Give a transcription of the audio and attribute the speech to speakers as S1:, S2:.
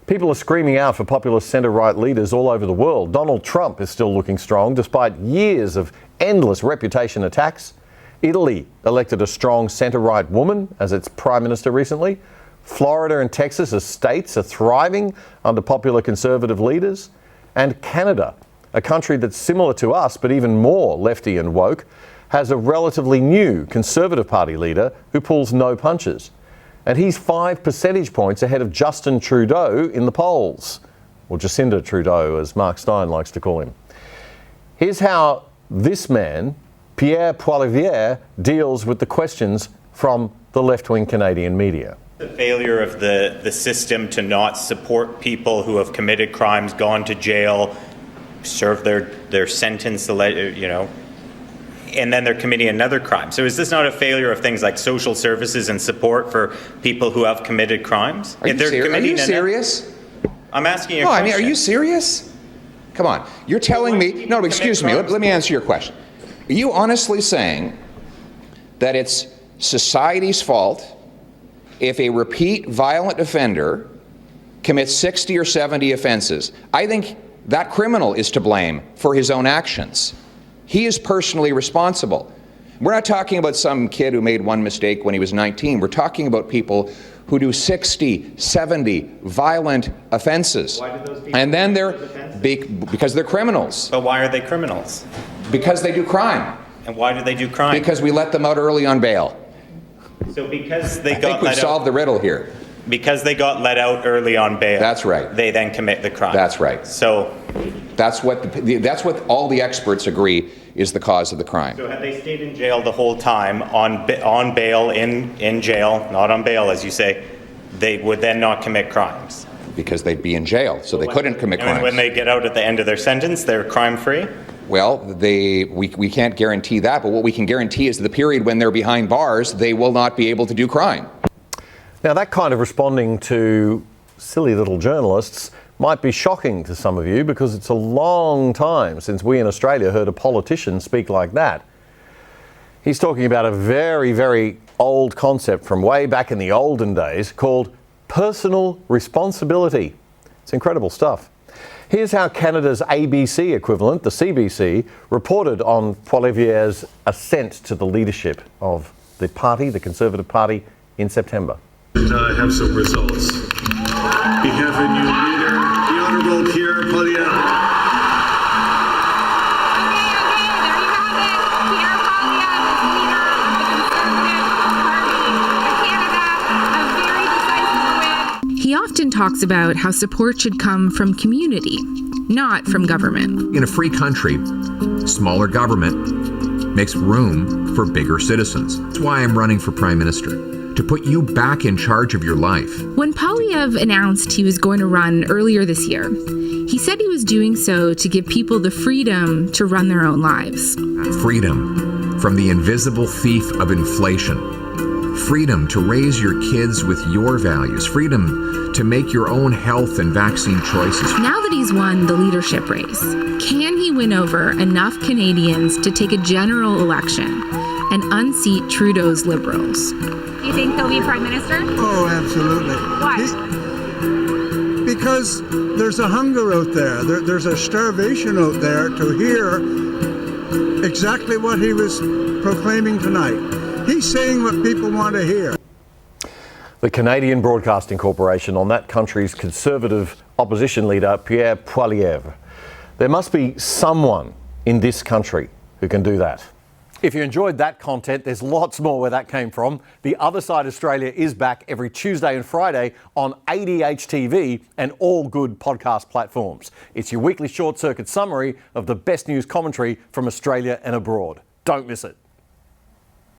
S1: People are screaming out for populist centre-right leaders all over the world. Donald Trump is still looking strong despite years of endless reputation attacks. Italy elected a strong centre-right woman as its prime minister recently. Florida and Texas as states are thriving under popular conservative leaders. And Canada, a country that's similar to us but even more lefty and woke, has a relatively new Conservative Party leader who pulls no punches. And he's 5 percentage points ahead of Justin Trudeau in the polls, or Jacinda Trudeau, as Mark Stein likes to call him. Here's how this man, Pierre Poilievre, deals with the questions from the left-wing Canadian media.
S2: The failure of the system to not support people who have committed crimes, gone to jail, served their sentence, and then they're committing another crime. So is this not a failure of things like social services and support for people who have committed crimes?
S3: Are you serious?
S2: I'm asking you a question.
S3: Are you serious? Come on. You're telling me... No, excuse me. Let me answer your question. Are you honestly saying that it's society's fault if a repeat violent offender commits 60 or 70 offenses? I think that criminal is to blame for his own actions. He is personally responsible. We're not talking about some kid who made one mistake when he was 19. We're talking about people who do 60, 70 violent offenses.
S2: Why do those people
S3: and then
S2: because
S3: they're criminals.
S2: But why are they criminals?
S3: Because they do crime.
S2: And why do they do crime?
S3: Because we let them out early on bail.
S2: So because they
S3: I think we've solved the riddle here.
S2: Because they got let out early on bail.
S3: That's right.
S2: They then commit the crime.
S3: That's right.
S2: So
S3: that's what all the experts agree is the cause of the crime.
S2: So had they stayed in jail the whole time on bail in jail, not on bail as you say, they would then not commit crimes.
S3: Because they'd be in jail, so they couldn't commit crimes.
S2: And when they get out at the end of their sentence, they're crime-free?
S3: Well, we can't guarantee that, but what we can guarantee is the period when they're behind bars, they will not be able to do crime.
S1: Now, that kind of responding to silly little journalists might be shocking to some of you because it's a long time since we in Australia heard a politician speak like that. He's talking about a very, very old concept from way back in the olden days called personal responsibility. It's incredible stuff. Here's how Canada's ABC equivalent, the CBC, reported on Poilievre's ascent to the leadership of the party, the Conservative Party, in September.
S4: I have some results. We have a new leader, the Honourable Pierre Poilievre.
S5: He often talks about how support should come from community, not from government.
S6: In a free country, smaller government makes room for bigger citizens. That's why I'm running for Prime Minister, to put you back in charge of your life.
S5: When Poilievre announced he was going to run earlier this year, he said he was doing so to give people the freedom to run their own lives.
S6: Freedom from the invisible thief of inflation. Freedom to raise your kids with your values. Freedom to make your own health and vaccine choices.
S5: Now that he's won the leadership race, can he win over enough Canadians to take a general election and unseat Trudeau's Liberals?
S7: Do you think he'll be Prime Minister?
S8: Oh, absolutely.
S7: Why?
S8: Because there's a hunger out there. There's a starvation out there to hear exactly what he was proclaiming tonight. He's saying what people want to hear.
S1: The Canadian Broadcasting Corporation on that country's Conservative opposition leader, Pierre Poilievre. There must be someone in this country who can do that. If you enjoyed that content, there's lots more where that came from. The Other Side Australia is back every Tuesday and Friday on ADH TV and all good podcast platforms. It's your weekly short circuit summary of the best news commentary from Australia and abroad. Don't miss it.